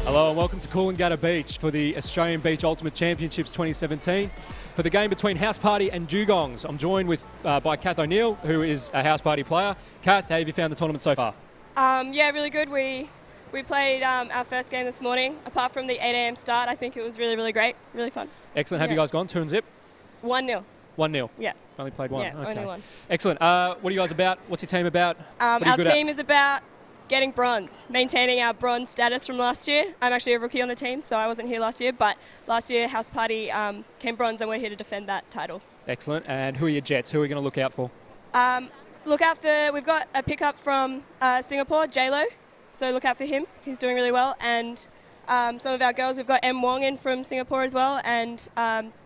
Hello and welcome to Coolangatta Beach for the Australian Beach Ultimate Championships 2017. For the game between House Party and Dugongs, I'm joined by Kath O'Neill, who is a House Party player. Kath, how have you found the tournament so far? Yeah, really good. We played our first game this morning. Apart from the 8 a.m. start, I think it was really, really great. Really fun. Excellent. Have you guys gone 2-0? 1-0. 1-0? Yeah. Only played one? Yeah, okay. only one. Excellent. What are you guys about? What's your team about? Our team is about getting bronze, maintaining our bronze status from last year. I'm actually a rookie on the team, so I wasn't here last year, but last year House Party came bronze and we're here to defend that title. Excellent. And who are your Jets? Who are we going to look out for? We've got a pickup from Singapore, J-Lo, so look out for him. He's doing really well. And some of our girls, we've got M. Wong in from Singapore as well, and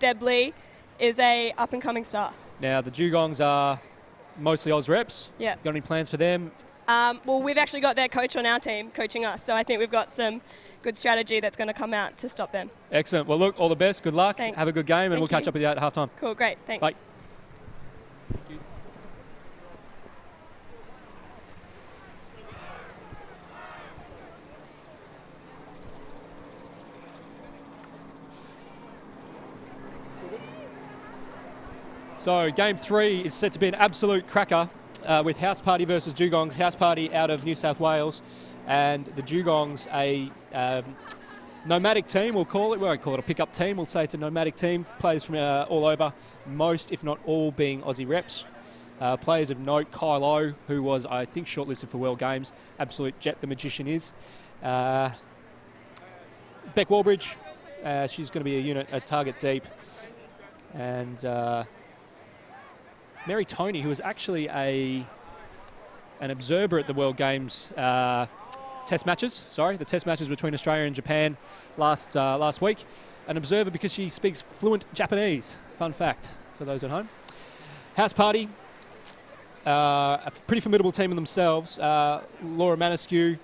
Deb Lee is a up-and-coming star. Now, the Dugongs are mostly Oz reps. Yeah. Got any plans for them? Well, we've actually got their coach on our team coaching us, so I think we've got some good strategy that's going to come out to stop them. Excellent. Well, look, all the best. Good luck. Thanks. Have a good game, and we'll catch up with you at halftime. Cool, great. Thanks. Bye. Thank you. So, game 3 is set to be an absolute cracker. With House Party versus Dugongs. House Party out of New South Wales, and the Dugongs a nomadic team, we'll call it. We won't call it a pickup team, we'll say it's a nomadic team. Players from all over, most if not all being Aussie reps. Players of note, Kylo, who was I think shortlisted for World Games. Absolute jet the magician is. Beck Walbridge, she's going to be a target deep. And Mary Toney, who was actually an observer at the World Games test matches. The test matches between Australia and Japan last week. An observer because she speaks fluent Japanese. Fun fact for those at home. House Party, a pretty formidable team in themselves. Laura Manescu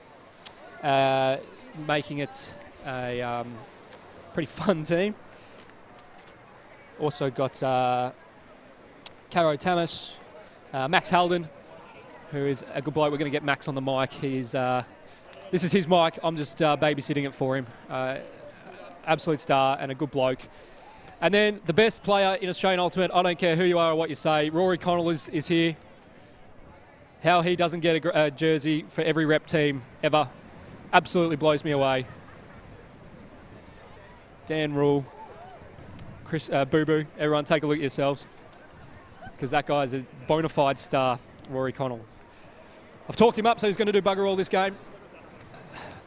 making it a pretty fun team. Also got Caro Tamas, Max Halden, who is a good bloke. We're going to get Max on the mic. This is his mic. I'm just babysitting it for him. Absolute star and a good bloke. And then the best player in Australian Ultimate, I don't care who you are or what you say, Rory Connell is here. How he doesn't get a jersey for every rep team ever absolutely blows me away. Dan Rule, Chris Boo Boo, everyone take a look at yourselves, because that guy's a bona fide star, Rory Connell. I've talked him up, so he's going to do bugger all this game.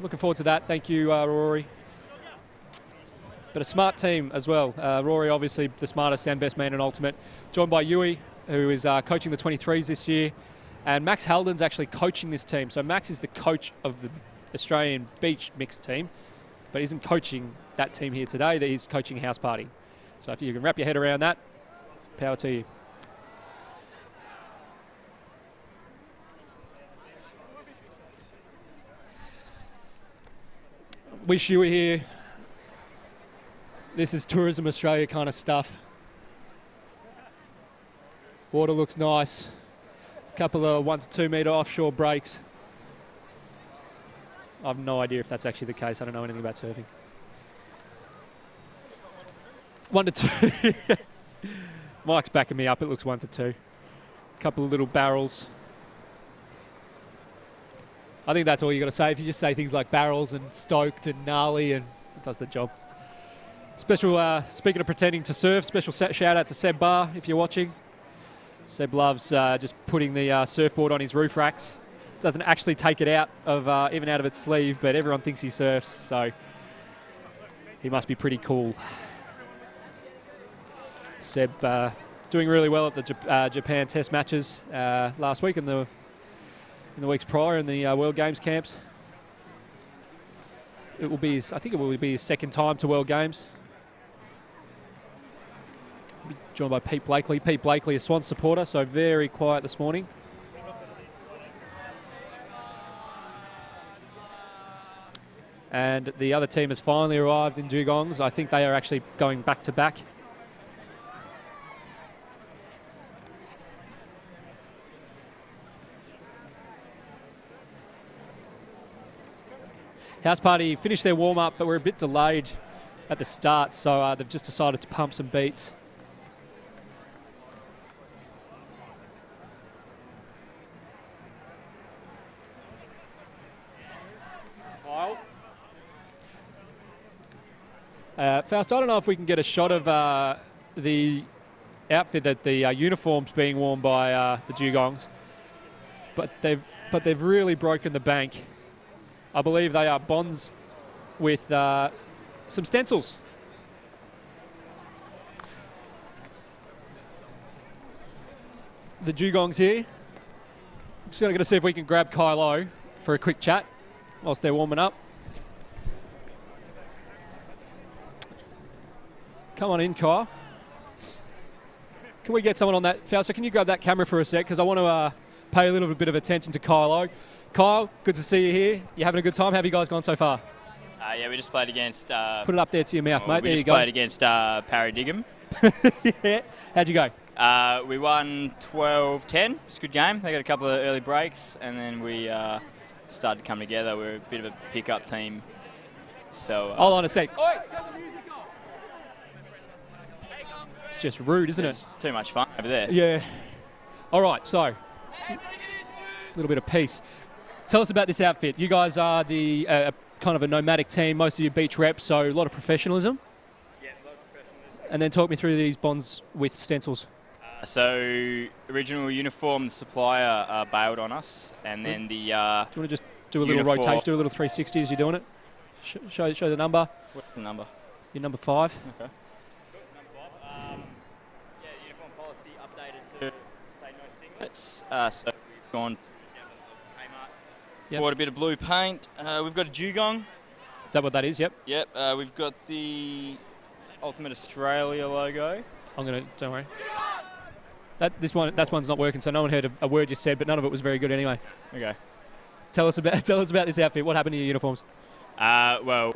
Looking forward to that. Thank you, Rory. But a smart team as well. Rory, obviously the smartest and best man in Ultimate. Joined by Yui, who is coaching the 23s this year. And Max Halden's actually coaching this team. So Max is the coach of the Australian Beach mixed team, but isn't coaching that team here today. He's coaching House Party. So if you can wrap your head around that, power to you. Wish you were here. This is Tourism Australia kind of stuff. Water looks nice. A couple of 1 to 2 metre offshore breaks. I have no idea if that's actually the case. I don't know anything about surfing. 1 to 2. Mike's backing me up. It looks 1 to 2. A couple of little barrels. I think that's all you got to say. If you just say things like barrels and stoked and gnarly, and it does the job. Special, speaking of pretending to surf, special shout out to Seb Barr if you're watching. Seb loves just putting the surfboard on his roof racks. Doesn't actually take it out of even out of its sleeve, but everyone thinks he surfs, so he must be pretty cool. Seb doing really well at the Japan Test matches last week and in the weeks prior in the World Games camps. I think it will be his second time to World Games. Joined by Pete Blakely. Pete Blakely, a Swans supporter, so very quiet this morning. And the other team has finally arrived in Dugongs. I think they are actually going back to back. House Party finished their warm-up, but we're a bit delayed at the start, so they've just decided to pump some beats. Faust, I don't know if we can get a shot of the outfit that the uniforms being worn by the Dugongs, but they've really broken the bank. I believe they are bonds with some stencils. The Dugongs here. Just going to see if we can grab Kylo for a quick chat whilst they're warming up. Come on in, Kyle. Can we get someone on that? Fausto, can you grab that camera for a sec? Because I want to pay a little bit of attention to Kylo. Kyle, good to see you here. You having a good time? How have you guys gone so far? Yeah, we just played against... Put it up there to your mouth, mate. We there you just go. played against Paradigm. Yeah. How'd you go? We won 12-10. It's a good game. They got a couple of early breaks, and then we started to come together. We're a bit of a pick-up team. So hold on a sec. Oi, turn the music off. It's just rude, isn't it? It's too much fun over there. Yeah. All right, so a little bit of peace. Tell us about this outfit. You guys are the kind of a nomadic team, most of you beach reps, so a lot of professionalism. Yeah, a lot of professionalism. And then talk me through these bonds with stencils. So original uniform, the supplier bailed on us, and then the... do you want to just do a little rotation, do a little 360 as you're doing it? Show the number. What's the number? You're number 5. Okay. Yeah, uniform policy updated to say no singlets. So we've gone to Kmart, bought a bit of blue paint. We've got a Dugong. Is that what that is? Yep. Yep. We've got the Ultimate Australia logo. Don't worry. That one's not working, so no one heard a word you said, but none of it was very good anyway. Okay. Tell us about this outfit. What happened to your uniforms? Well,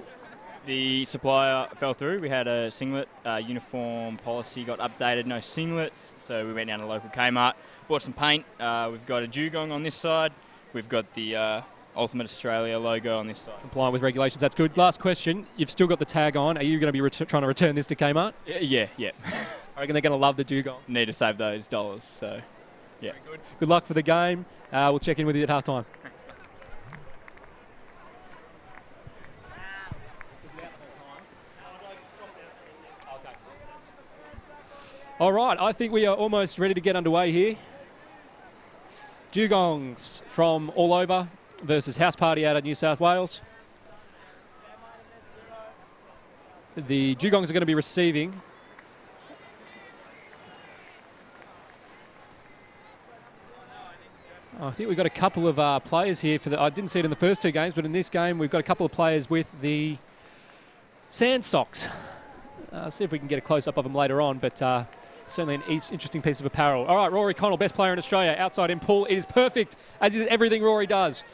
the supplier fell through. We had a singlet uniform policy got updated, no singlets. So we went down to local Kmart, bought some paint. We've got a Dugong on this side. We've got the Ultimate Australia logo on this side. Compliant with regulations. That's good. Last question. You've still got the tag on. Are you going to be trying to return this to Kmart? Yeah. I reckon they're going to love the Dugong. Need to save those dollars. So, yeah. Very good. Good luck for the game. We'll check in with you at halftime. All right, I think we are almost ready to get underway here. Dugongs from all over versus House Party out of New South Wales. The Dugongs are going to be receiving. I think we've got a couple of players here for I didn't see it in the first two games, but in this game we've got a couple of players with the sand socks. See if we can get a close-up of them later on, but certainly an interesting piece of apparel. All right, Rory Connell, best player in Australia, outside in pull. It is perfect, as is everything Rory does.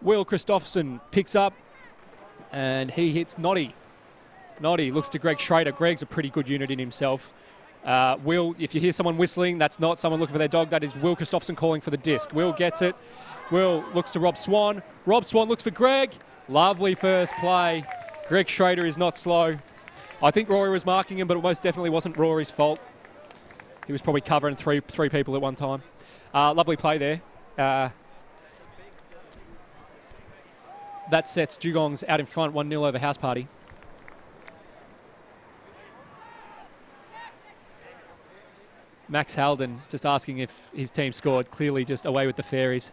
Will Christopherson picks up, and he hits Noddy. Noddy looks to Greg Schrader. Greg's a pretty good unit in himself. Will, if you hear someone whistling, that's not someone looking for their dog. That is Will Christopherson calling for the disc. Will gets it. Will looks to Rob Swan. Rob Swan looks for Greg. Lovely first play. Greg Schrader is not slow. I think Rory was marking him, but it most definitely wasn't Rory's fault. He was probably covering three people at one time. Lovely play there. That sets Dugongs out in front, 1-0 over House Party. Max Halden just asking if his team scored. Clearly just away with the fairies.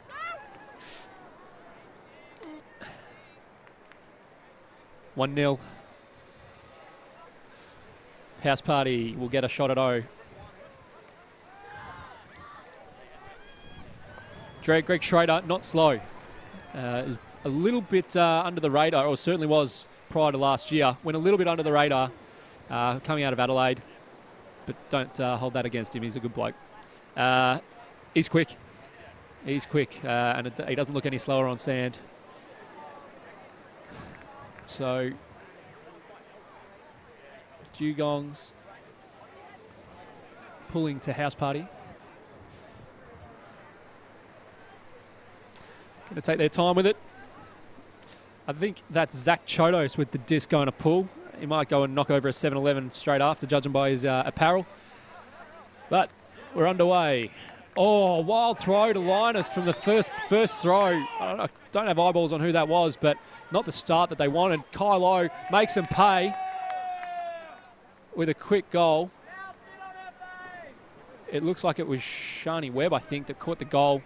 One 0. House Party will get a shot at O. Greg Schrader, not slow. A little bit under the radar, or certainly was prior to last year. Went a little bit under the radar coming out of Adelaide. But don't hold that against him. He's a good bloke. He's quick. He's quick, and he doesn't look any slower on sand. So, Dugongs pulling to House Party. Going to take their time with it. I think that's Zach Chodos with the disc going to pull. He might go and knock over a 7-11 straight after, judging by his apparel. But we're underway. Oh, wild throw to Linus from the first throw. I don't have eyeballs on who that was, but not the start that they wanted. Kylo makes them pay with a quick goal. It looks like it was Shani Webb, I think, that caught the goal.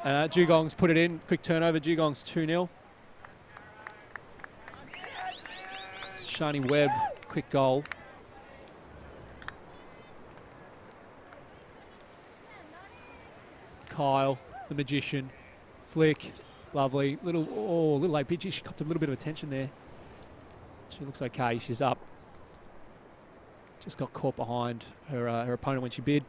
Dugongs put it in. Quick turnover. Dugongs 2-0. Shani Webb, quick goal. Kyle, the magician. Flick, lovely. Little late pitch. She copped a little bit of attention there. She looks okay. She's up. Just got caught behind her opponent when she bid.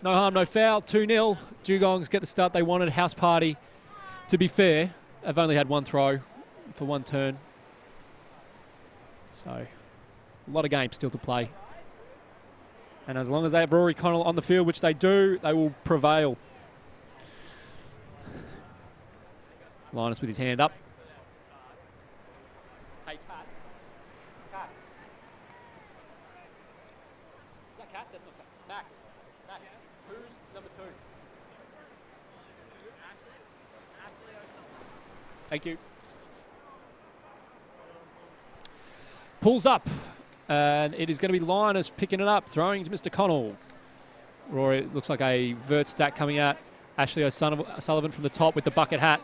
No harm, no foul. 2-0. Dugongs get the start they wanted. House Party, to be fair, have only had one throw for one turn. So, a lot of games still to play. And as long as they have Rory Connell on the field, which they do, they will prevail. Linus with his hand up. Hey, Kat. Kat. Is that Kat? That's not Kat. Max. Who's number 2? Thank you. Pulls up. And it is going to be Linus picking it up, throwing to Mr. Connell. Rory, it looks like a vert stack coming out. Ashley O'Sullivan from the top with the bucket hat.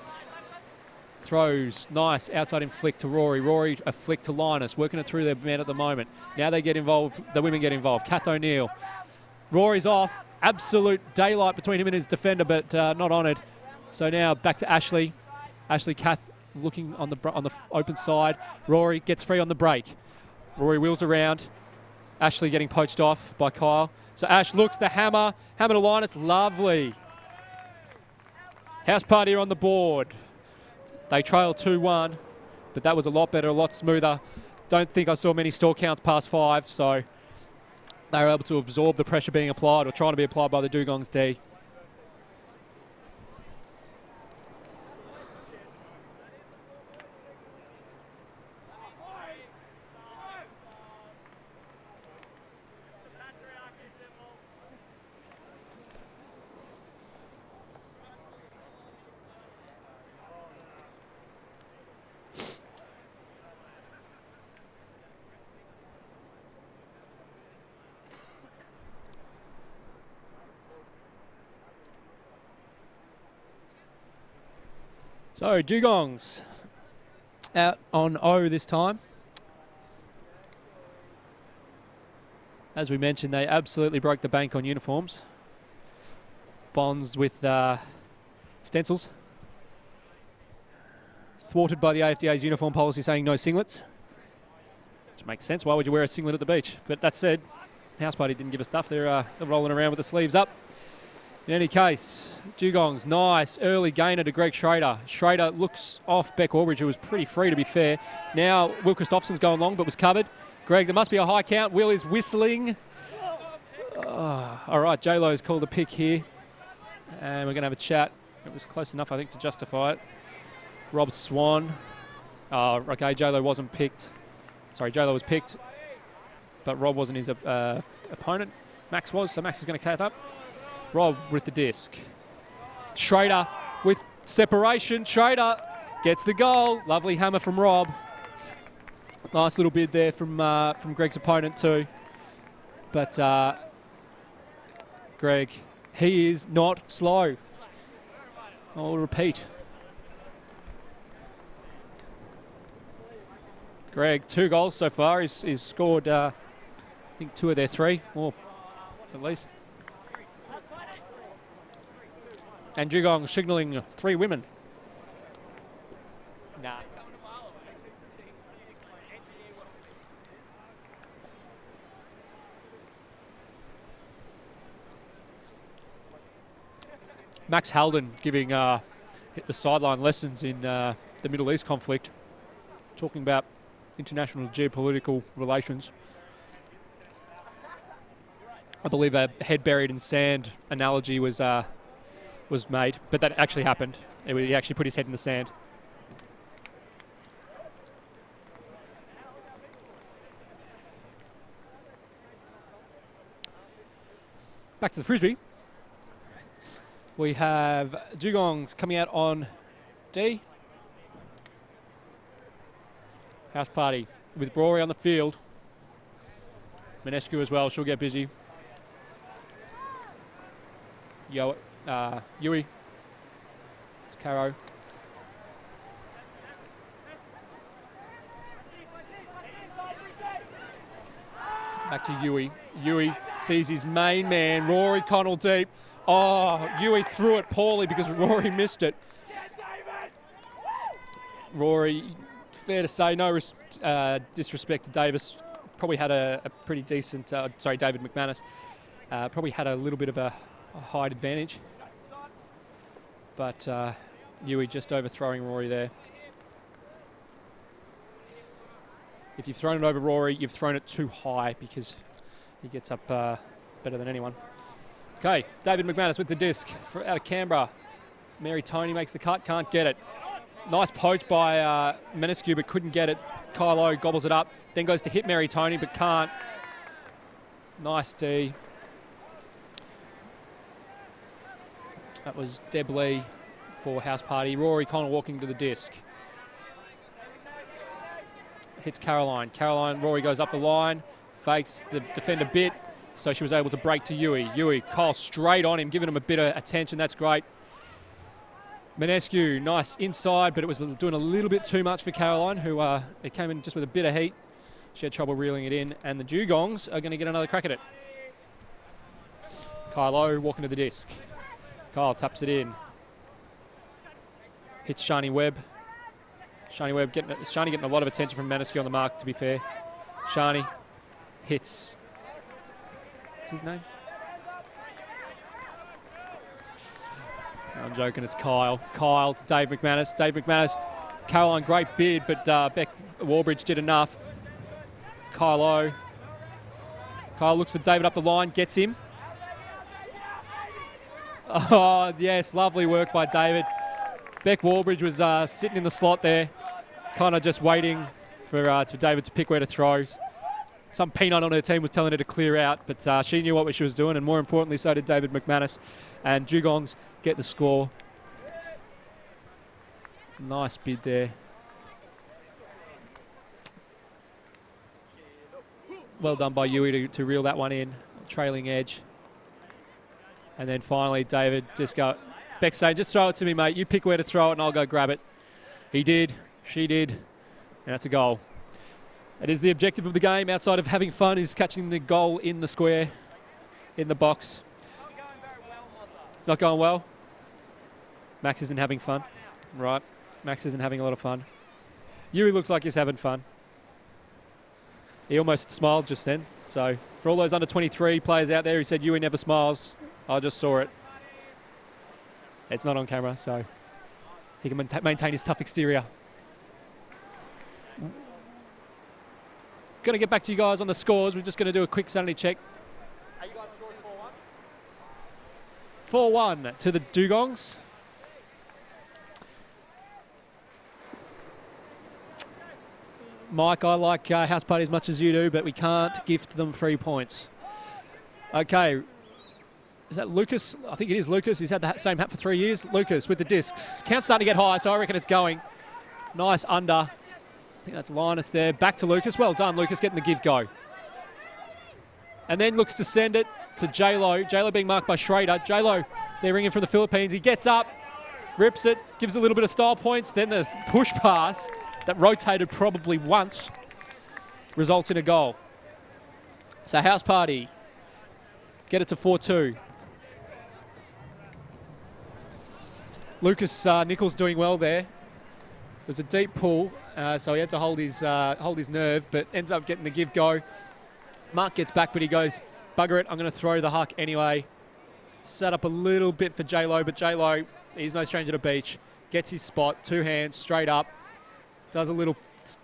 Throws, nice, outside in flick to Rory. Rory, a flick to Linus, working it through their men at the moment. Now they get involved, the women get involved. Kath O'Neill. Rory's off. Absolute daylight between him and his defender, but not honoured. So now back to Ashley. Ashley, Kath looking on the open side. Rory gets free on the break. Rory wheels around. Ashley getting poached off by Kyle. So Ash looks, the hammer to Linus, lovely. House Party are on the board. They trail 2-1, but that was a lot better, a lot smoother. Don't think I saw many store counts past 5, so they were able to absorb the pressure being applied or trying to be applied by the Dugongs D. So, Dugongs out on O this time. As we mentioned, they absolutely broke the bank on uniforms. Bonds with stencils. Thwarted by the AFDA's uniform policy saying no singlets. Which makes sense. Why would you wear a singlet at the beach? But that said, House Party didn't give us stuff. They're rolling around with the sleeves up. In any case, Dugongs, nice early gainer to Greg Schrader. Schrader looks off Beck Albridge, who was pretty free to be fair. Now Will Christopherson's going long but was covered. Greg, there must be a high count. Will is whistling. All right, J-Lo's called a pick here. And we're going to have a chat. It was close enough, I think, to justify it. Rob Swan. Okay, J-Lo wasn't picked. Sorry, J-Lo was picked. But Rob wasn't his opponent. Max was, so Max is going to cut up. Rob with the disc. Schrader with separation. Schrader gets the goal. Lovely hammer from Rob. Nice little bid there from Greg's opponent too. But Greg, he is not slow. I'll repeat. Greg, 2 goals so far. He's scored, I think, 2 of their 3, or at least. And Dugong signalling 3 women. Nah. Max Halden giving the sideline lessons in the Middle East conflict, talking about international geopolitical relations. I believe a head buried in sand analogy was was made, but that actually happened. He actually put his head in the sand. Back to the Frisbee. We have Dugongs coming out on D. House Party with Rory on the field. Manescu as well, she'll get busy. Yui. It's Caro. Back to Yui. Yui sees his main man, Rory Connell deep. Oh, Yui threw it poorly because Rory missed it. Rory, fair to say, no disrespect to Davis, probably had a pretty decent, David McManus, probably had a little bit of a height advantage. But Yui just overthrowing Rory there. If you've thrown it over Rory, you've thrown it too high because he gets up better than anyone. Okay, David McManus with the disc out of Canberra. Mary Tony makes the cut, can't get it. Nice poach by Manescu, but couldn't get it. Kylo gobbles it up, then goes to hit Mary Tony, but can't. Nice D. That was Deb Lee for House Party. Rory Connell walking to the disc. Hits Caroline. Rory goes up the line, fakes the defender bit, so she was able to break to Yui. Yui, Kyle straight on him, giving him a bit of attention. That's great. Manescu, nice inside, but it was doing a little bit too much for Caroline, who it came in just with a bit of heat. She had trouble reeling it in, and the Dugongs are going to get another crack at it. Kylo walking to the disc. Kyle taps it in. Hits Shani Webb. Shani getting a lot of attention from Manescu on the mark, to be fair. Shani hits. What's his name? No, I'm joking, it's Kyle. Kyle to Dave McManus. Dave McManus, Caroline, great bid, but Beck Warbridge did enough. Kyle looks for David up the line, gets him. Oh, yes, lovely work by David. Beck Warbridge was sitting in the slot there, kind of just waiting for David to pick where to throw. Some peanut on her team was telling her to clear out, but she knew what she was doing, and more importantly, so did David McManus. And Dugongs get the score. Nice bid there. Well done by Yui to reel that one in, trailing edge. And then finally, David just Beck's saying, just throw it to me, mate. You pick where to throw it and I'll go grab it. He did, she did, and that's a goal. It is the objective of the game, outside of having fun, is catching the goal in the square, in the box. It's not going well. Max isn't having fun. Right, Max isn't having a lot of fun. Yuri looks like he's having fun. He almost smiled just then. So for all those under 23 players out there who said Yuri never smiles, I just saw it. It's not on camera, so he can maintain his tough exterior. Going to get back to you guys on the scores. We're just going to do a quick sanity check. Are you guys sure it's 4-1? 4-1 to the Dugongs. Mike, I like House Party as much as you do, but we can't gift them 3 points. Okay. Is that Lucas? I think it is Lucas. He's had the same hat for 3 years. Lucas with the discs. Count's starting to get high, so I reckon it's going. Nice under. I think that's Linus there. Back to Lucas. Well done, Lucas, getting the give go. And then looks to send it to J-Lo. J-Lo being marked by Schrader. J-Lo, they're ringing from the Philippines. He gets up, rips it, gives a little bit of style points. Then the push pass that rotated probably once results in a goal. So House Party get it to 4-2. Lucas Nichols doing well there. It was a deep pull, so he had to hold his nerve, but ends up getting the give go. Mark gets back, but he goes, bugger it, I'm going to throw the huck anyway. Set up a little bit for J-Lo, but J-Lo, he's no stranger to beach. Gets his spot, 2 hands, straight up. Does a little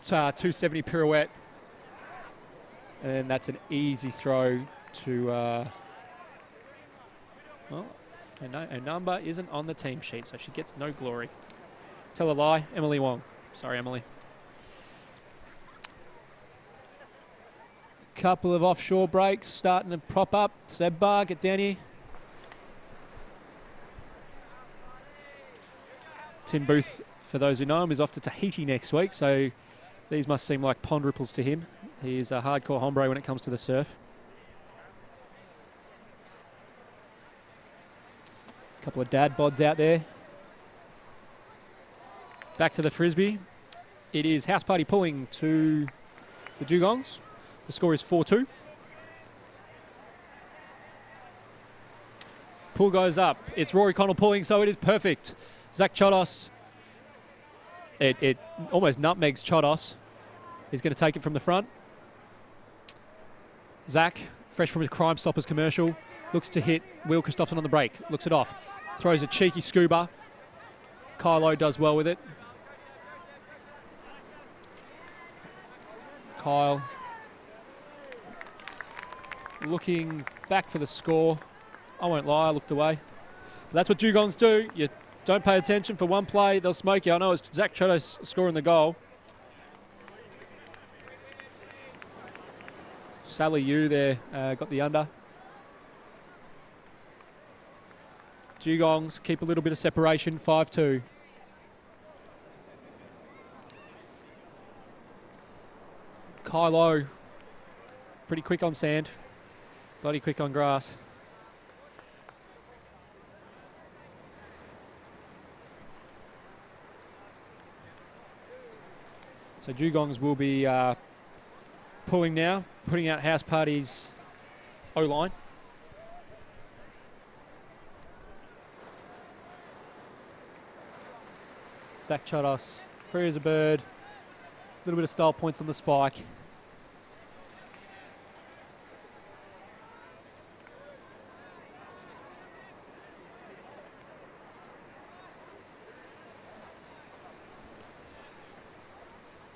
270 pirouette. And that's an easy throw to... Her number isn't on the team sheet, so she gets no glory. Tell a lie, Emily Wong. Sorry, Emily. Couple of offshore breaks starting to prop up. Seb Bar, get down here. Tim Booth, for those who know him, is off to Tahiti next week, so these must seem like pond ripples to him. He is a hardcore hombre when it comes to the surf. A couple of dad bods out there. Back to the Frisbee. It is house party pulling to the Dugongs. The score is 4-2. Pull goes up. It's Rory Connell pulling, so it is perfect. Zach Chodos. It almost nutmegs Chodos. He's going to take it from the front. Zach, fresh from his Crime Stoppers commercial, looks to hit Will Christopherson on the break. Looks it off. Throws a cheeky scuba. Kylo does well with it. Kyle looking back for the score. I won't lie, I looked away. But that's what Dugongs do. You don't pay attention for one play, they'll smoke you. I know it's Zach Chodos scoring the goal. Sally Yu there got the under. Dugongs keep a little bit of separation, 5-2. Kylo, pretty quick on sand, bloody quick on grass. So Dugongs will be pulling now, putting out house party's O-line. Zach Chodos, free as a bird. A little bit of style points on the spike.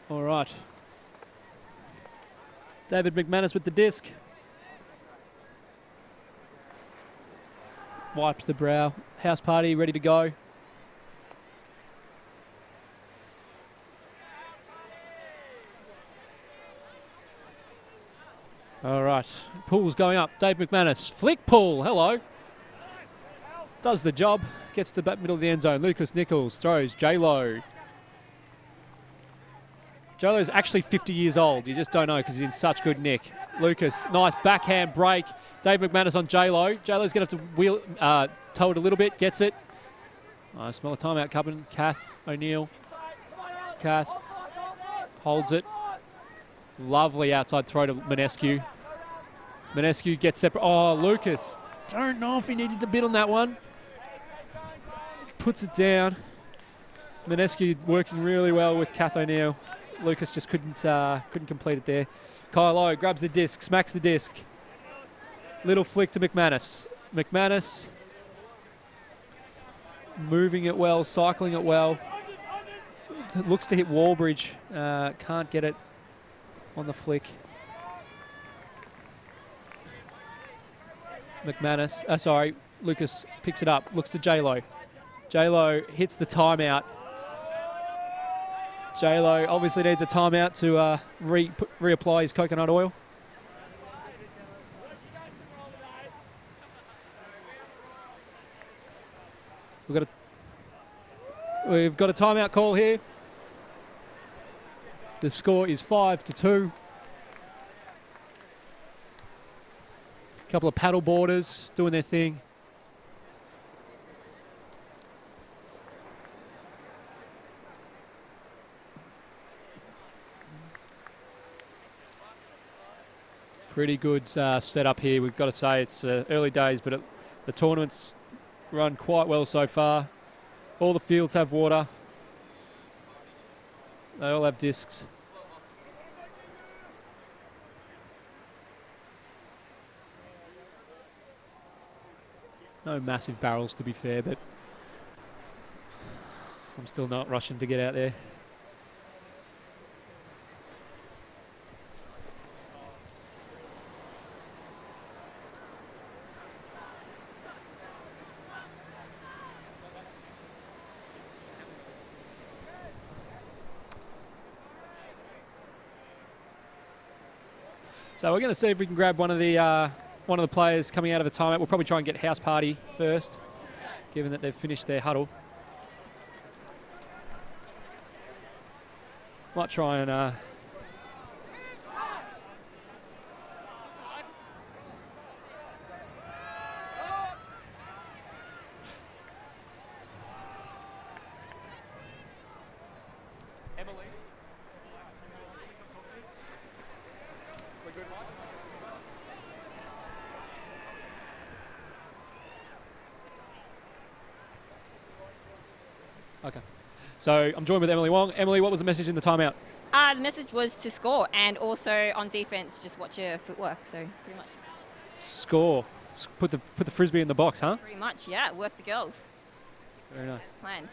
All right. David McManus with the disc. Wipes the brow. House party ready to go. All right. Pool's going up. Dave McManus. Flick pull. Hello. Does the job. Gets to the back middle of the end zone. Lucas Nichols throws. J-Lo. J-Lo's actually 50 years old. You just don't know because he's in such good nick. Lucas, nice backhand break. Dave McManus on J-Lo. J-Lo's going to have to wheel, tow it a little bit. Gets it. I smell a timeout coming. Kath O'Neill. Kath holds it. Lovely outside throw to Manescu. Manescu gets separate. Oh, Lucas. Don't know if he needed to bid on that one. Puts it down. Manescu working really well with Kath O'Neill. Lucas just couldn't complete it there. Kylo grabs the disc, smacks the disc. Little flick to McManus. McManus moving it well, cycling it well. Looks to hit Wallbridge. Can't get it on the flick. Lucas picks it up, looks to J-Lo. J-Lo hits the timeout. J-Lo obviously needs a timeout to reapply his coconut oil. We've got a timeout call here. The score is 5-2. A couple of paddle boarders doing their thing. Pretty good setup here. We've got to say it's early days, but the tournament's run quite well so far. All the fields have water. They all have discs. No massive barrels, to be fair, but I'm still not rushing to get out there. So we're going to see if we can grab one of the players coming out of a timeout. We'll probably try and get House Party first, given that they've finished their huddle. Might try and... Okay. So I'm joined with Emily Wong. Emily, what was the message in the timeout? The message was to score, and also on defense, just watch your footwork. So pretty much. Score. Put the frisbee in the box, huh? Pretty much, yeah. Work the girls. Very nice. As planned.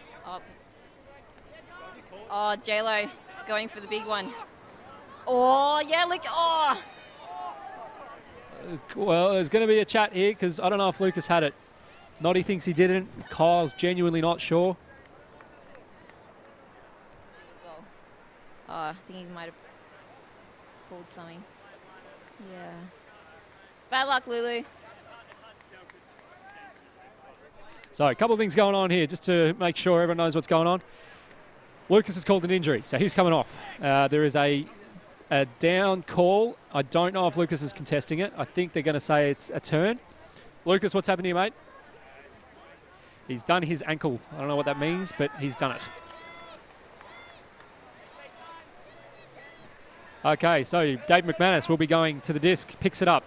Oh, J-Lo going for the big one. Oh, yeah, look. Oh. Well, there's going to be a chat here because I don't know if Lucas had it. Noddy thinks he didn't. Kyle's genuinely not sure. I think he might have pulled something. Yeah. Bad luck, Lulu. So a couple of things going on here just to make sure everyone knows what's going on. Lucas has called an injury, so he's coming off. There is a down call. I don't know if Lucas is contesting it. I think they're going to say it's a turn. Lucas, what's happened here, mate? He's done his ankle. I don't know what that means, but he's done it. Okay, so Dave McManus will be going to the disc, picks it up.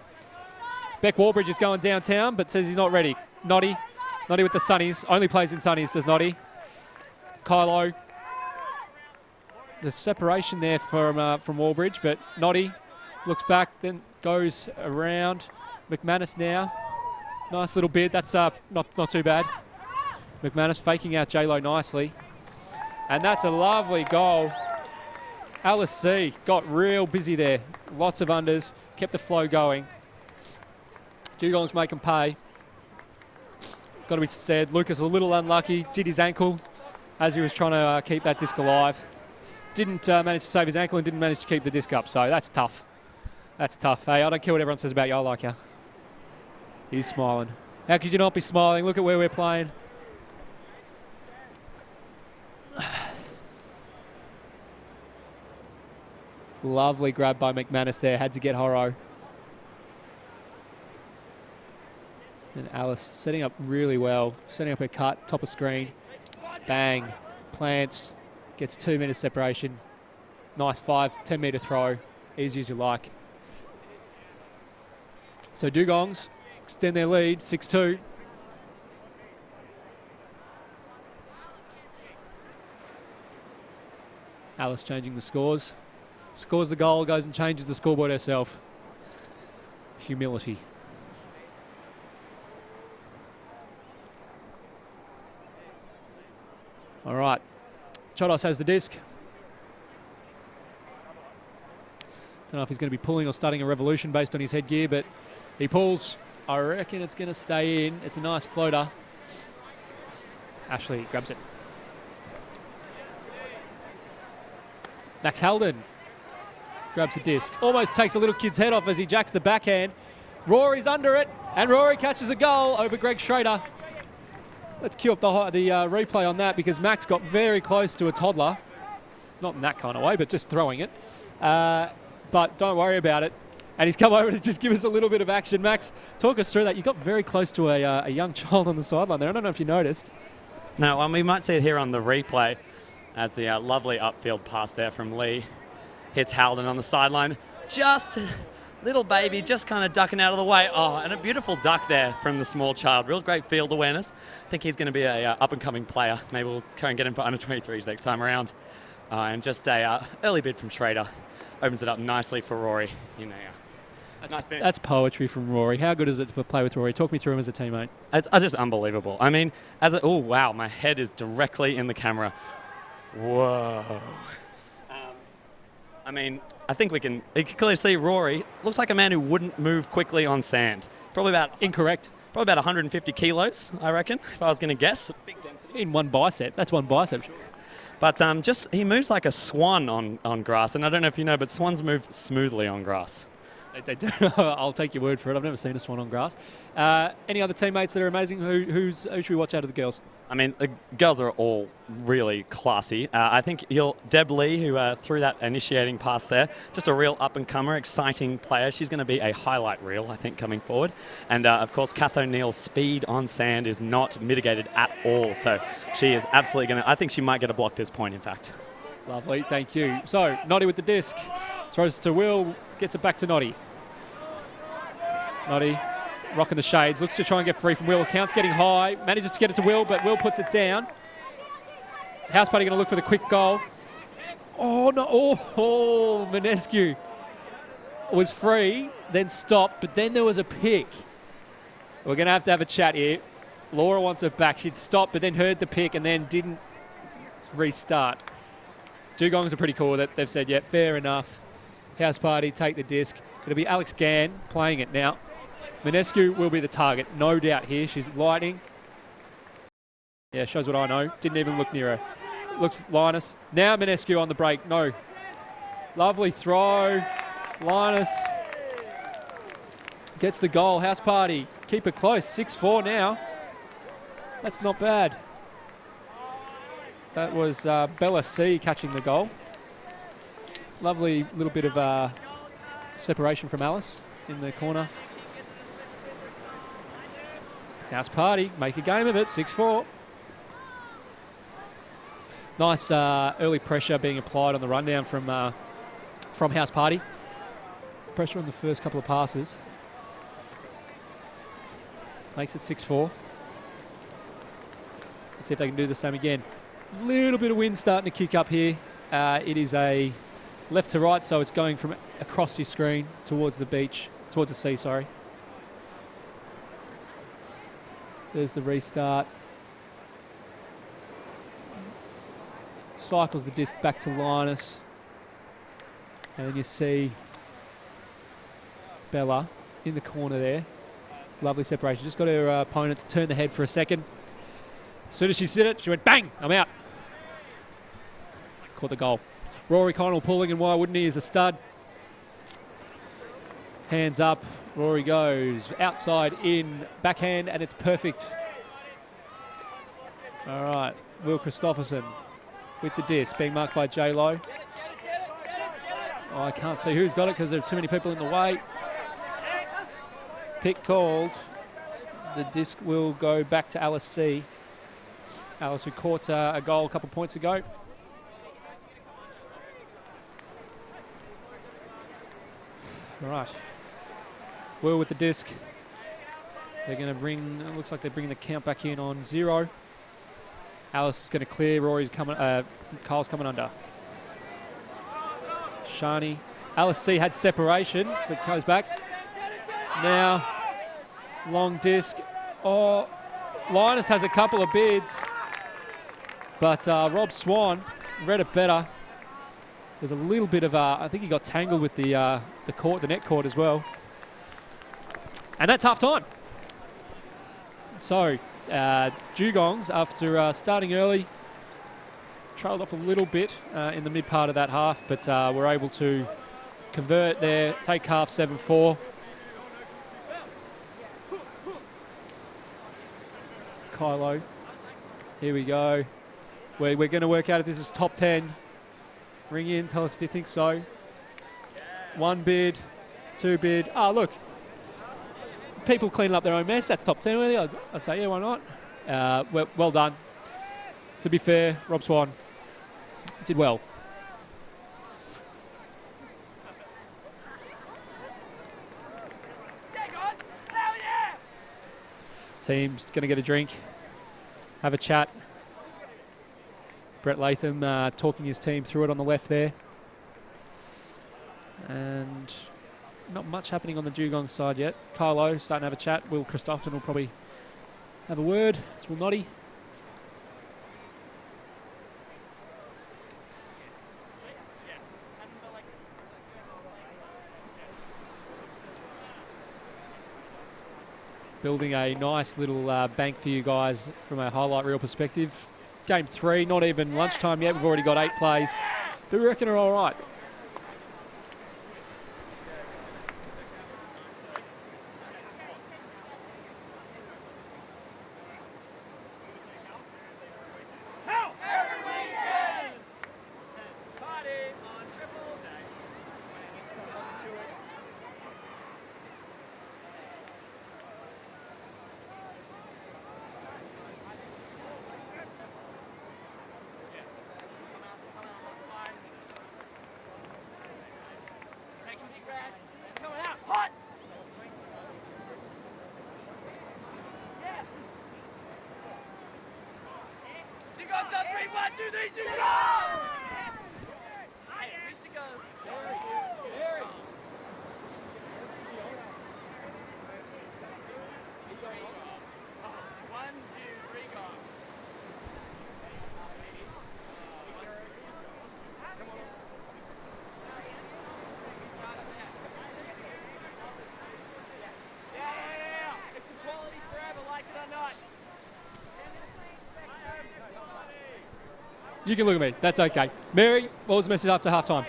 Beck Warbridge is going downtown, but says he's not ready. Noddy with the Sunnies. Only plays in Sunnies, does Noddy. Kylo. The separation there from Warbridge, but Noddy looks back, then goes around. McManus now. Nice little bid. That's not too bad. McManus faking out J-Lo nicely. And that's a lovely goal. Alice C got real busy there. Lots of unders, kept the flow going. Dugongs make them pay. Got to be said, Lucas a little unlucky, did his ankle as he was trying to keep that disc alive. Didn't manage to save his ankle and didn't manage to keep the disc up, so that's tough. That's tough. Hey, I don't care what everyone says about you, I like you. He's smiling. How could you not be smiling? Look at where we're playing. Lovely grab by McManus there. Had to get Horo. And Alice setting up really well. Setting up her cut, top of screen. Bang. Plants. Gets 2 minutes separation. Nice 10 metre throw. Easy as you like. So Dugongs extend their lead, 6-2. Alice changing the scores. Scores the goal, goes and changes the scoreboard herself. Humility. All right. Chodos has the disc. Don't know if he's going to be pulling or starting a revolution based on his headgear, but he pulls. I reckon it's going to stay in. It's a nice floater. Ashley grabs it. Max Halden grabs the disc. Almost takes a little kid's head off as he jacks the backhand. Rory's under it, and Rory catches a goal over Greg Schrader. Let's cue up the replay on that because Max got very close to a toddler. Not in that kind of way, but just throwing it. But don't worry about it. And he's come over to just give us a little bit of action. Max, talk us through that. You got very close to a young child on the sideline there. I don't know if you noticed. No, we might see it here on the replay as the lovely upfield pass there from Lee hits Halden on the sideline. Just little baby, just kind of ducking out of the way. Oh, and a beautiful duck there from the small child. Real great field awareness. I think he's going to be a up-and-coming player. Maybe we'll go and get him for under-23s next time around. And just a early bid from Schrader. Opens it up nicely for Rory. Nice finish. That's poetry from Rory. How good is it to play with Rory? Talk me through him as a teammate. It's just unbelievable. I mean, oh, wow, my head is directly in the camera. Whoa. I think you can clearly see Rory looks like a man who wouldn't move quickly on sand. Probably about... Incorrect. Probably about 150 kilos, I reckon, if I was going to guess. Big density. In one bicep. That's one bicep. Sure. But he moves like a swan on grass. And I don't know if you know, but swans move smoothly on grass. They do. I'll take your word for it. I've never seen a swan on grass. Any other teammates that are amazing? Who should we watch out of the girls? I mean, the girls are all really classy. I think Deb Lee, who threw that initiating pass there, just a real up-and-comer, exciting player. She's going to be a highlight reel, I think, coming forward. And, of course, Kath O'Neill's speed on sand is not mitigated at all. So she is absolutely going to... I think she might get a block this point, in fact. Lovely, thank you. So, Noddy with the disc. Throws to Will, gets it back to Noddy. Noddy rocking the shades, looks to try and get free from Will. Count's getting high, manages to get it to Will, but Will puts it down. House Party going to look for the quick goal. Oh, no. Oh, Manescu was free, then stopped, but then there was a pick. We're going to have a chat here. Laura wants it back. She'd stopped, but then heard the pick and then didn't restart. Dugongs are pretty cool with it. They've said, yeah, fair enough. House Party, take the disc. It'll be Alex Gann playing it now. Manescu will be the target, no doubt here. She's lighting. Yeah, shows what I know. Didn't even look near her. Looks Linus. Now Manescu on the break. No. Lovely throw. Linus gets the goal. House Party, keep it close. 6-4 now. That's not bad. That was Bella C catching the goal. Lovely little bit of separation from Alice in the corner. House Party, make a game of it, 6-4. Nice early pressure being applied on the rundown from House Party. Pressure on the first couple of passes. Makes it 6-4. Let's see if they can do the same again. Little bit of wind starting to kick up here. It is a left to right, so it's going from across your screen towards the beach, towards the sea, sorry. There's the restart. Cycles the disc back to Linus. And then you see Bella in the corner there. Lovely separation. Just got her opponent to turn the head for a second. As soon as she did it, she went, bang, I'm out. Caught the goal. Rory Connell pulling, and why wouldn't he? Is a stud. Hands up. Rory goes outside in, backhand, and it's perfect. All right, Will Christopherson with the disc, being marked by J-Lo. Oh, I can't see who's got it because there are too many people in the way. Pick called. The disc will go back to Alice C. Alice, who caught a goal a couple points ago. All right. Will with the disc. They're going to bring, it looks like they're bringing the count back in on 0. Alice is going to clear. Rory's coming, Kyle's coming under. Shani. Alice C had separation, but goes back. Now, long disc. Oh, Linus has a couple of bids, but Rob Swan read it better. There's a little bit of, I think he got tangled with the net court as well. And that's half time. So, Dugongs, after starting early, trailed off a little bit in the mid part of that half, but were able to convert there, take half 7-4. Kylo, here we go. We're going to work out if this is top 10. Ring in, tell us if you think so. 1 bid, 2 bid. Ah, look. People cleaning up their own mess. That's top 10, really. I'd say, yeah, why not? Well done. To be fair, Rob Swan did well. Team's going to get a drink, have a chat. Brett Latham talking his team through it on the left there. And not much happening on the Dugongs side yet. Kylo starting to have a chat. Will Christopherson will probably have a word. It's Will Noddy. Building a nice little bank for you guys from a highlight reel perspective. Game 3, not even lunchtime yet. We've already got 8 plays. Do we reckon are all right? You can look at me. That's okay. Mary, what was the message after halftime?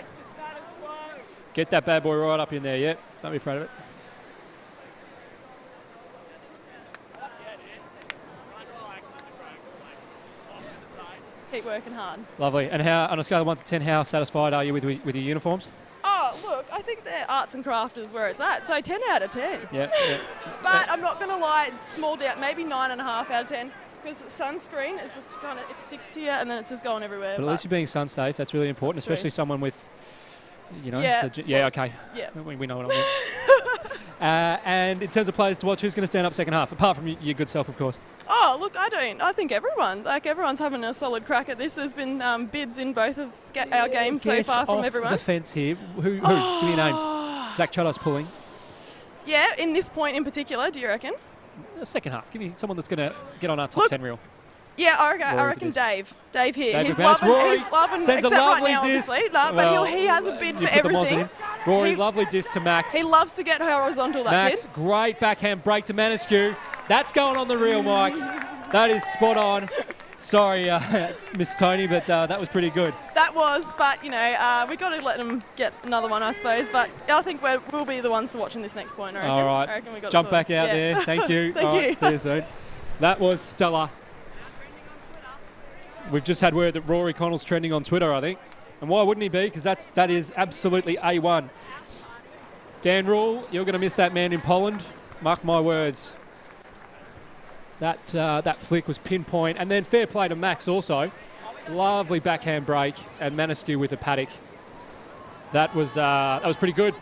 Get that bad boy right up in there, yeah. Don't be afraid of it. Keep working hard. Lovely. And how, on a scale of 1 to 10, how satisfied are you with your uniforms? Oh, look, I think the arts and craft is where it's at. So 10 out of 10. Yeah. But I'm not going to lie, it's small down, maybe 9.5 out of 10. Because sunscreen is just kind of, it sticks to you and then it's just going everywhere. But at least you're being sun safe. That's really important, That's especially true. someone with, Yeah. Okay. Yeah. We know what I mean. And in terms of players to watch, who's going to stand up second half? Apart from your good self, of course. Oh, look, I think everyone. Like, everyone's having a solid crack at this. There's been bids in both of our games so Get far from off everyone. the fence here. Who? Give me a name. Zach Chotto's pulling. Yeah, in this point in particular, do you reckon? The second half. Give me someone that's going to get on our top 10 reel. Yeah, I Rory reckon with Dave. Dave here. David He's Vance. loving, Rory he's loving sends except a right lovely now, disc. obviously. No, Well, but he has a bid you for put the moz everything. in. Rory, He- lovely disc to Max. He loves to get horizontal, that Max, kid. great backhand break to Manescu. That's going on the reel, Mike. That is spot on. Sorry, Miss Tony, but that was pretty good. That was, but, we got to let them get another one, I suppose. But I think we'll be the ones to watching this next point, I reckon. All right. I reckon we got Jump it back sorted. out Yeah. there. Thank you. Thank All you. right, see you soon. That was stellar. We've just had word that Rory Connell's trending on Twitter, I think. And why wouldn't he be? Because that is absolutely A1. Dan Rule, you're going to miss that man in Poland. Mark my words. That flick was pinpoint. And then fair play to Max also. Lovely backhand break. And Manescu with a paddock. That was pretty good.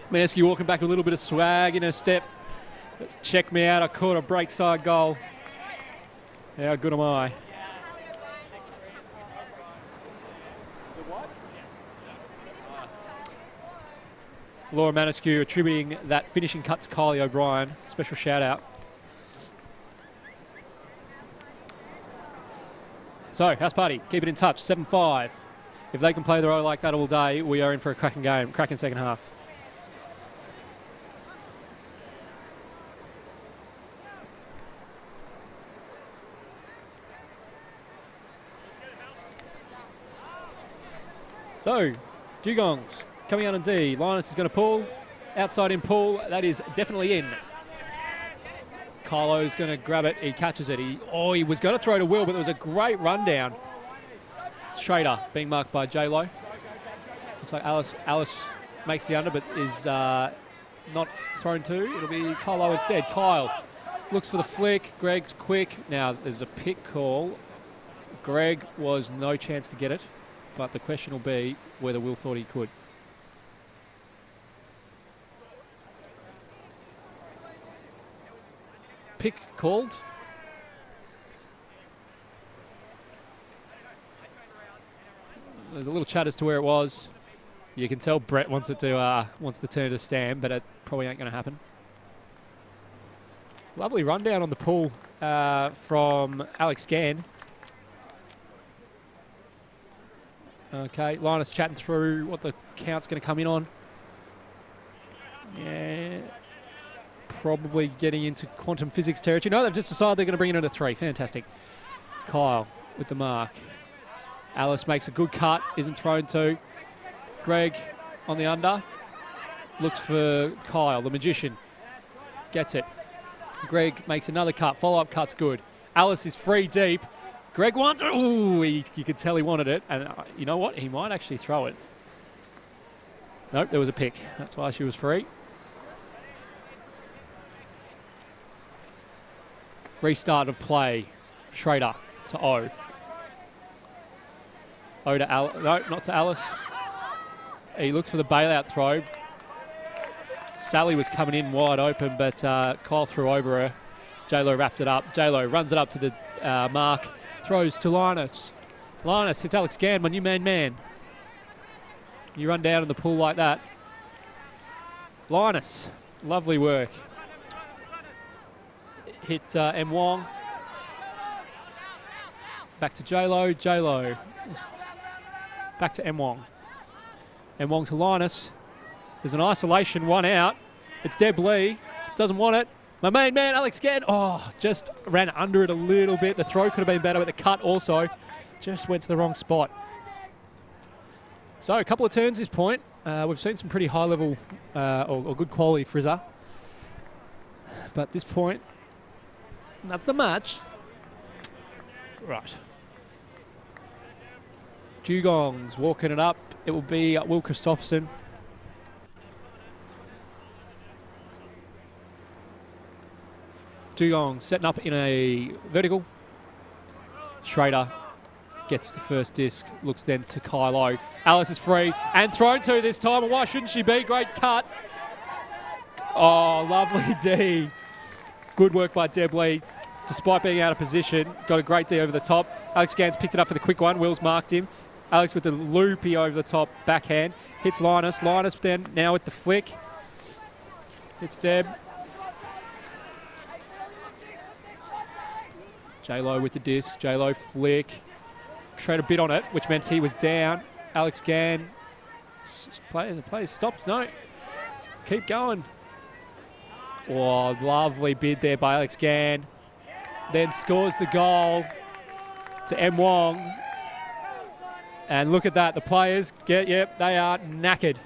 Manescu walking back with a little bit of swag in her step. Check me out. I caught a break side goal. How good am I? Laura Manescu attributing that finishing cut to Kylie O'Brien. Special shout out. So, House Party, keep it in touch, 7-5. If they can play the role like that all day, we are in for a cracking game, cracking second half. So, Dugongs coming out on D. Linus is going to pull. Outside in pull. That is definitely in. Kylo's going to grab it. He catches it. He was going to throw to Will, but there was a great rundown. Schrader being marked by J-Lo. Looks like Alice makes the under, but is not thrown to. It'll be Kylo instead. Kyle looks for the flick. Greg's quick. Now, there's a pick call. Greg was no chance to get it, but the question will be whether Will thought he could. Pick called. There's a little chat as to where it was. You can tell Brett wants the turn to stand, but it probably ain't going to happen. Lovely rundown on the pool from Alex Gann. Okay, Linus chatting through what the count's going to come in on. Yeah, probably getting into quantum physics territory. No, they've just decided they're going to bring it into 3. Fantastic. Kyle with the mark. Alice makes a good cut, isn't thrown to. Greg on the under. Looks for Kyle, the magician. Gets it. Greg makes another cut. Follow-up cut's good. Alice is free deep. Greg wants it. Ooh, you could tell he wanted it. And you know what? He might actually throw it. Nope, there was a pick. That's why she was free. Restart of play. Schrader to O. O to Alice. No, not to Alice. He looks for the bailout throw. Sally was coming in wide open, but Kyle threw over her. J-Lo wrapped it up. J-Lo runs it up to the mark. Throws to Linus. Linus hits Alex Gann, my new man. You run down in the pool like that. Linus, lovely work. Hit M. Wong. Back to J-Lo. J-Lo. Back to M. Wong. M. Wong to Linus. There's an isolation, one out. It's Deb Lee. Doesn't want it. My main man, Alex Gann. Oh, just ran under it a little bit. The throw could have been better, but the cut also just went to the wrong spot. So a couple of turns this point. We've seen some pretty high level or good quality frizzer. But this point, that's the match. Right. Dugongs walking it up. It will be Will Christopherson. Dugongs setting up in a vertical. Schrader gets the first disc, looks then to Kylo. Alice is free and thrown to this time, and why shouldn't she be? Great cut. Oh, lovely D. Good work by Deb Lee. Despite being out of position, got a great D over the top. Alex Gans picked it up for the quick one. Will's marked him. Alex with the loopy over the top backhand. Hits Linus. Linus then now with the flick. Hits Deb. J-Lo with the disc. J-Lo flick. Trade a bit on it, which meant he was down. Alex Gann. The player stops. No. Keep going. Oh, lovely bid there by Alex Gann. Then scores the goal to M. Wong. And look at that. The players they are knackered.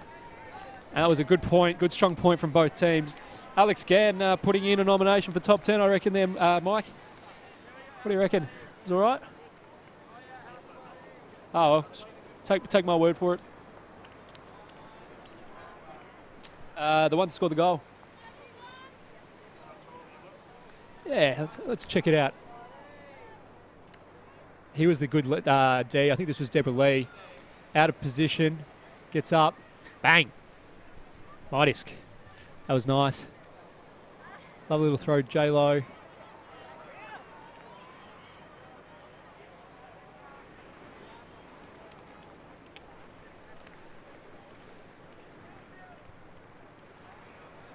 And that was a good point, good strong point from both teams. Alex Gann putting in a nomination for top 10, I reckon, there, Mike. What do you reckon? Is it all right? Oh, well, take my word for it. The one that scored the goal. Yeah, let's check it out. He was the good D. I think this was Deborah Lee. Out of position. Gets up. Bang. My disc. That was nice. Lovely little throw, J-Lo.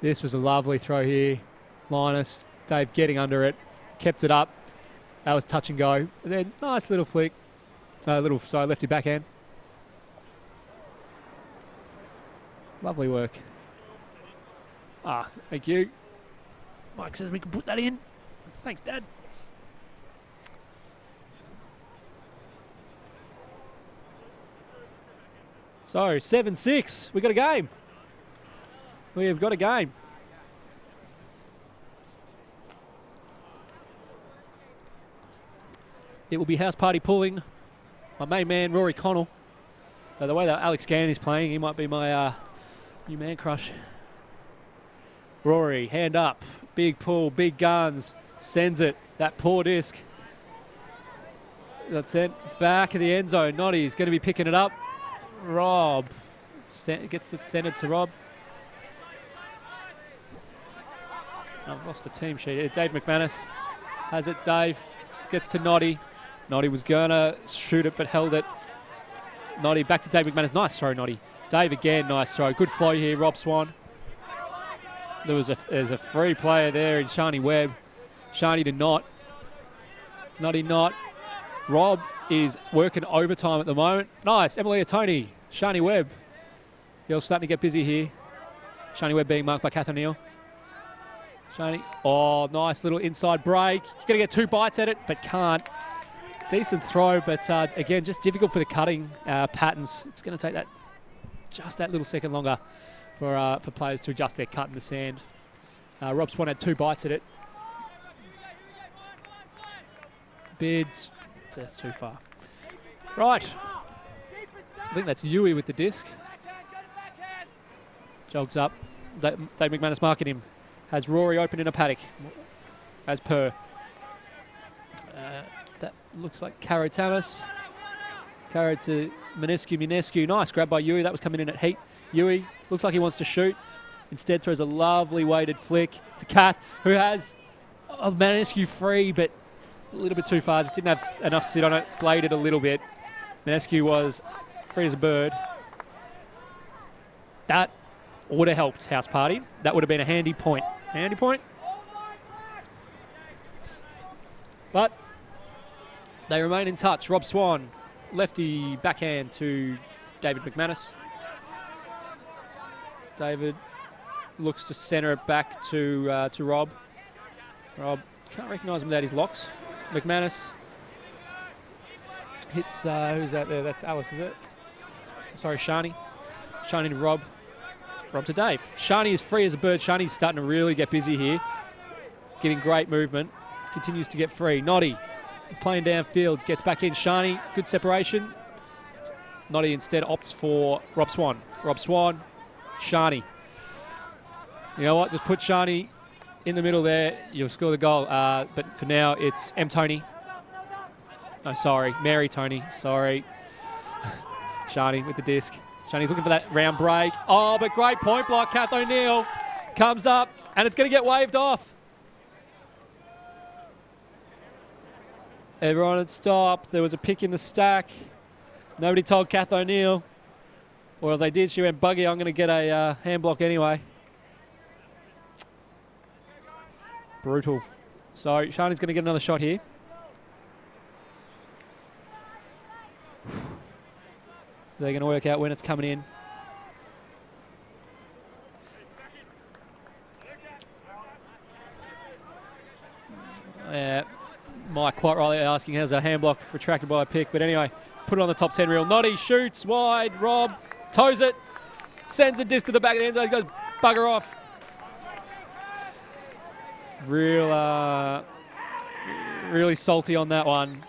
This was a lovely throw here. Linus, Dave getting under it, kept it up. That was touch and go. And then nice little flick. Lefty backhand. Lovely work. Thank you. Mike says we can put that in. Thanks, Dad. So, 7-6. We got a game. We have got a game. It will be house party pulling my main man, Rory Connell. The way that Alex Gann is playing, he might be my new man crush. Rory, hand up. Big pull, big guns. Sends it. That poor disc. That's sent back of the end zone. Noddy's going to be picking it up. Rob gets it centered to Rob. I've lost a team sheet. Dave McManus has it. Dave gets to Noddy. Noddy was going to shoot it but held it. Noddy back to Dave McManus. Nice throw, Noddy. Dave again, nice throw. Good flow here, Rob Swan. There's a free player there in Shani Webb. Shani to Knott. Noddy Knott. Rob is working overtime at the moment. Nice. Emilia Tony. Shani Webb. Girls starting to get busy here. Shani Webb being marked by Kath O'Neill. Shani. Oh, nice little inside break. You're going to get 2 bites at it, but can't. Decent throw, but again, just difficult for the cutting patterns. It's going to take just that little second longer for players to adjust their cut in the sand. Rob Swan had 2 bites at it. Bids. Just too far. Right. I think that's Yui with the disc. Jogs up. Dave McManus marking him. Has Rory open in a paddock, as per. That looks like Caro Tamas. Caro to Minescu. Nice grab by Yui. That was coming in at heat. Yui looks like he wants to shoot. Instead throws a lovely weighted flick to Kath, who has Manescu free, but a little bit too far. Just didn't have enough sit on it. Bladed a little bit. Manescu was free as a bird. That would have helped House Party. That would have been a handy point. Handy point. But they remain in touch. Rob Swan, lefty backhand to David McManus. David looks to centre it back to Rob. Rob can't recognise him without his locks. McManus hits, who's that there? That's Alice, is it? Sorry, Shani. Shani to Rob. Rob to Dave. Shani is free as a bird. Shani's starting to really get busy here. Getting great movement. Continues to get free. Noddy playing downfield. Gets back in. Shani, good separation. Noddy instead opts for Rob Swan. Rob Swan, Shani. You know what? Just put Shani in the middle there. You'll score the goal. But for now, it's M. Tony. No, sorry. Mary Tony. Sorry. Shani with the disc. Shani's looking for that round break. Oh, but great point block. Kath O'Neill comes up, and it's going to get waved off. Everyone had stopped. There was a pick in the stack. Nobody told Kath O'Neill. Or if they did, she went, buggy, I'm going to get a hand block anyway. Brutal. So Shani's going to get another shot here. They're going to work out when it's coming in. Mike quite rightly asking, how's a hand block retracted by a pick? But anyway, put it on the top 10 reel. Noddy shoots wide. Rob toes it. Sends a disc to the back of the end zone. Goes bugger off. Really salty on that one.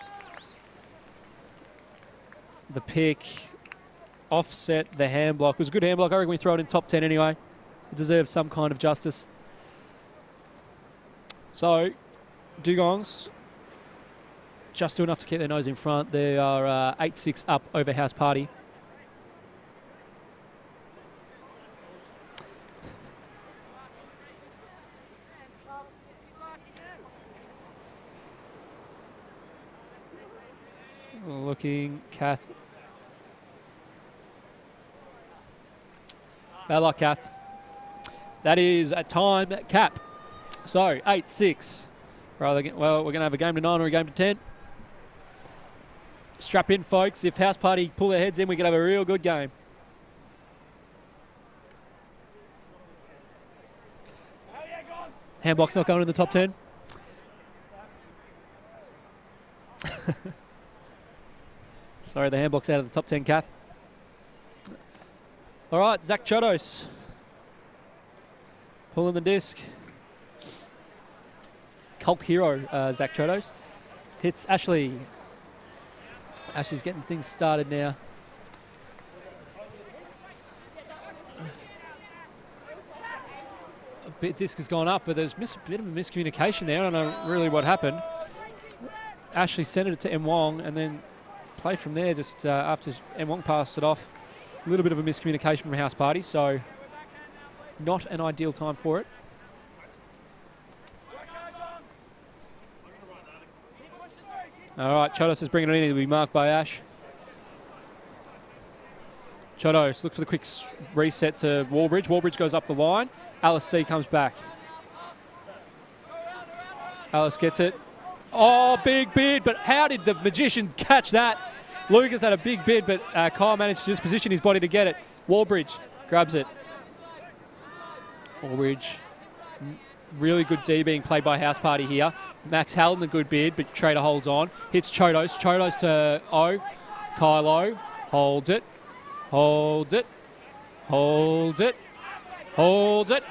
The pick. Offset the hand block. It was a good hand block. I reckon we throw it in top 10 anyway. It deserves some kind of justice. So, Dugongs just do enough to keep their nose in front. They are 8-6 up over House Party. Looking, Kath. Bad luck, Kath. That is a time cap. So, 8-6. Well, we're going to have a game to 9 or a game to 10. Strap in, folks. If House Party pull their heads in, we can have a real good game. Handblock's not going in the top 10. Sorry, the handblock's out of the top 10, Kath. All right, Zach Chodos. Pulling the disc. Cult hero, Zach Chodos. Hits Ashley. Ashley's getting things started now. Disc has gone up, but there's a bit of a miscommunication there. I don't know really what happened. Ashley sent it to M. Wong and then played from there just after M. Wong passed it off. A little bit of a miscommunication from House Party, so not an ideal time for it. All right, Chodos is bringing it in. It'll be marked by Ash. Chodos looks for the quick reset to Wallbridge. Wallbridge goes up the line. Alice C comes back. Alice gets it. Oh, big bid, but how did the Magician catch that? Lucas had a big bid, but Kyle managed to just position his body to get it. Wallbridge grabs it. Wallbridge. Really good D being played by House Party here. Max Halden a good bid, but Trader holds on. Hits Chodos. Chodos to O. Kyle O. Holds it. Holds it. Holds it. Holds it.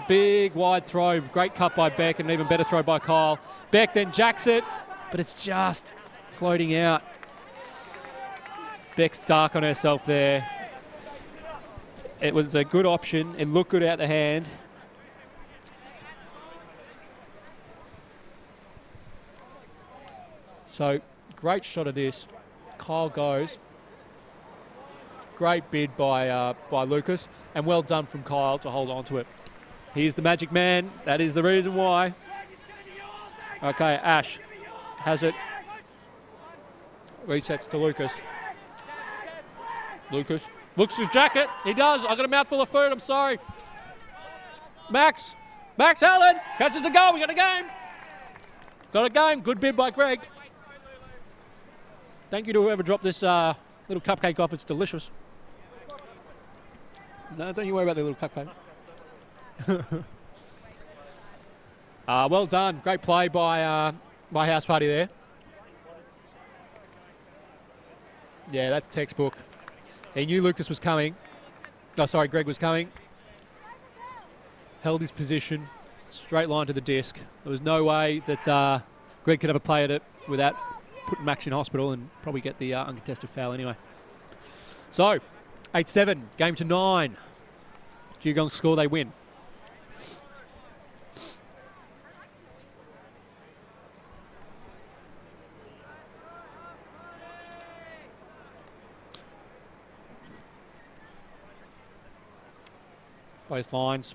Big wide throw. Great cut by Beck and an even better throw by Kyle. Beck then jacks it, but it's just floating out. Beck's dark on herself there. It was a good option and looked good out the hand. So, great shot of this. Kyle goes. Great bid by Lucas, and well done from Kyle to hold on to it. He's the magic man. That is the reason why. Okay, Ash has it. Resets to Lucas. Lucas looks to jacket. He does. I got a mouthful of food. I'm sorry. Max Allen catches a goal. We got a game. Got a game. Good bid by Greg. Thank you to whoever dropped this little cupcake off. It's delicious. No, don't you worry about the little cupcake. Well done. Great play by House Party there. Yeah, that's textbook. He knew Lucas was coming. Greg was coming. Held his position. Straight line to the disc. There was no way that Greg could have a play at it without putting Max in hospital and probably get the uncontested foul anyway. So, 8-7. Game to 9. Dugongs score, they win. Both lines.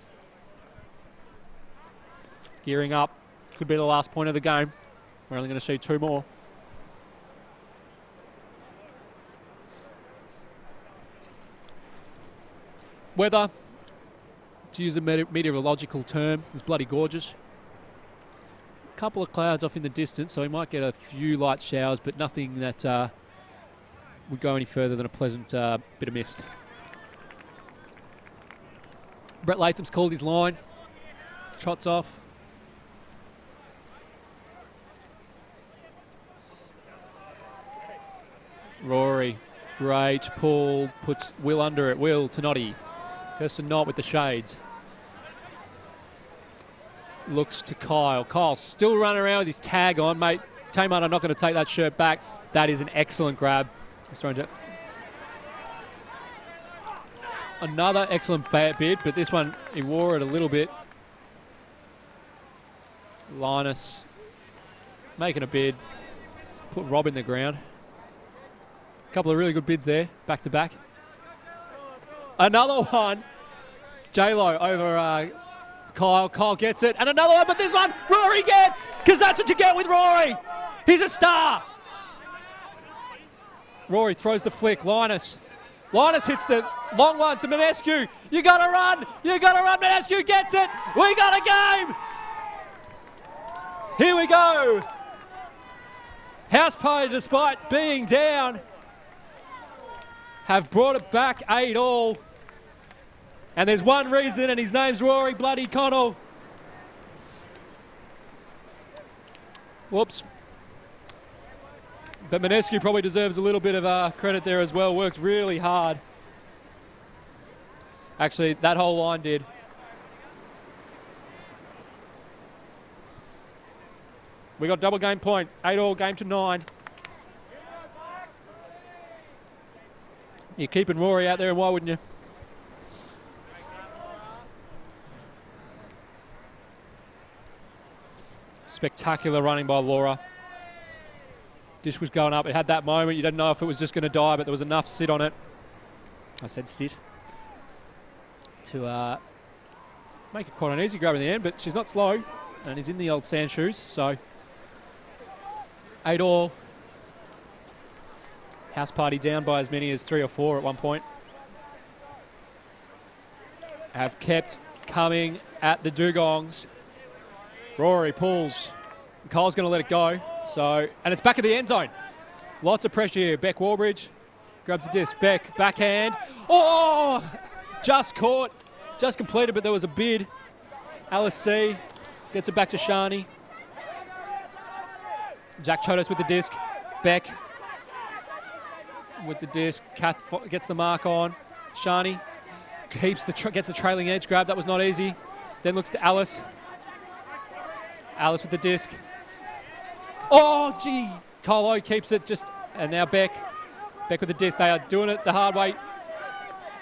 Gearing up. Could be the last point of the game. We're only going to see 2 more. Weather, to use a meteorological term, is bloody gorgeous. A couple of clouds off in the distance, so we might get a few light showers, but nothing that would go any further than a pleasant bit of mist. Brett Latham's called his line. Trots off. Rory, great pull, puts Will under it. Will to Notty. Goes to Knott with the shades. Looks to Kyle. Kyle still running around with his tag on, mate. Tamar, I'm not going to take that shirt back. That is an excellent grab. He's throwing to another excellent bid, but this one, he wore it a little bit. Linus making a bid. Put Rob in the ground. A couple of really good bids there, back to back. Another one. J-Lo over Kyle. Kyle gets it. And another one, but this one Rory gets, because that's what you get with Rory. He's a star. Rory throws the flick. Linus hits the long one to Minescu. You got to run. Minescu gets it. We got a game. Here we go. House Party, despite being down, have brought it back 8-all. And there's one reason, and his name's Rory bloody Connell. Whoops. But Minescu probably deserves a little bit of credit there as well. Worked really hard. Actually, that whole line did. We got double game point. 8-all, game to 9. You're keeping Rory out there, and why wouldn't you? Spectacular running by Laura. Dish was going up. It had that moment. You didn't know if it was just going to die, but there was enough sit on it. I said sit. To make it quite an easy grab in the end, but she's not slow. And he's in the old sand shoes, so 8-all. House Party down by as many as 3 or 4 at one point. Have kept coming at the Dugongs. Rory pulls. Cole's going to let it go. So, and it's back at the end zone. Lots of pressure here. Beck Warbridge grabs a disc. Beck, backhand. Oh! Just caught. Just completed, but there was a bid. Alice C. Gets it back to Shani. Jack Chodos with the disc. Beck with the disc. Kath gets the mark on. Shani gets the trailing edge grab. That was not easy. Then looks to Alice. Alice with the disc. Oh, gee. Colo keeps it just, and now Beck. Beck with the disc. They are doing it the hard way.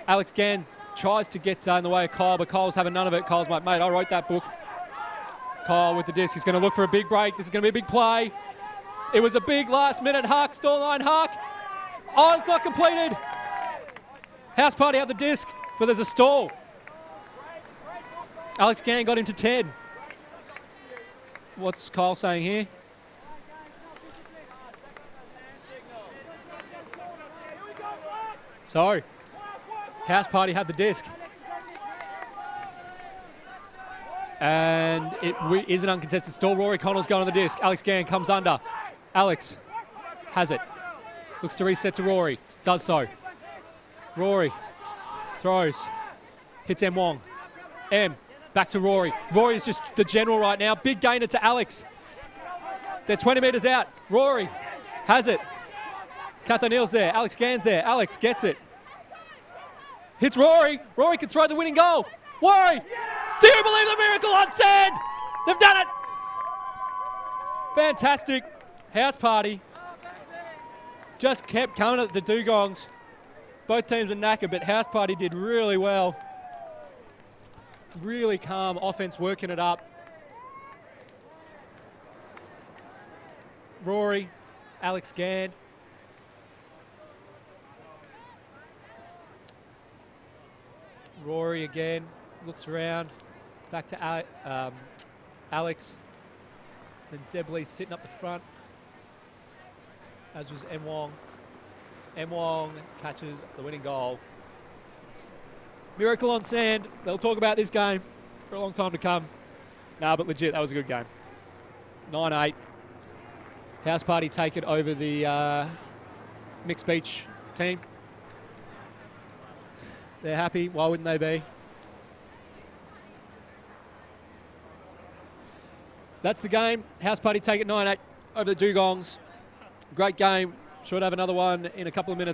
Alex Gann tries to get in the way of Kyle, but Kyle's having none of it. Kyle's like, mate, I wrote that book. Kyle with the disc. He's going to look for a big break. This is going to be a big play. It was a big last-minute Huck, store line Huck. Oh, it's not completed. House Party have the disc, but there's a stall. Alex Gann got him to 10. What's Kyle saying here? So, House Party had the disc. And it is an uncontested stall. Rory Connell's going on the disc. Alex Gann comes under. Alex has it. Looks to reset to Rory. Does so. Rory throws. Hits M. Wong. M. Back to Rory. Rory is just the general right now. Big gainer to Alex. They're 20 metres out. Rory has it. Kath O'Neill's there. Alex Gann's there. Alex gets it. Hits Rory. Rory can throw the winning goal. Rory! Do you believe the miracle on sand? They've done it. Fantastic. House Party just kept coming at the Dugongs. Both teams were knackered, but House Party did really well. Really calm offense, working it up. Rory, Alex Gann. Rory again, looks around. Back to Alex. Then Debley sitting up the front, as was M. Wong. M. Wong catches the winning goal. Miracle on sand. They'll talk about this game for a long time to come. Nah, but legit, that was a good game. 9-8. House Party take it over the Mixed Beach team. They're happy. Why wouldn't they be? That's the game. House Party take it 9-8 over the Dugongs. Great game. Sure to have another one in a couple of minutes.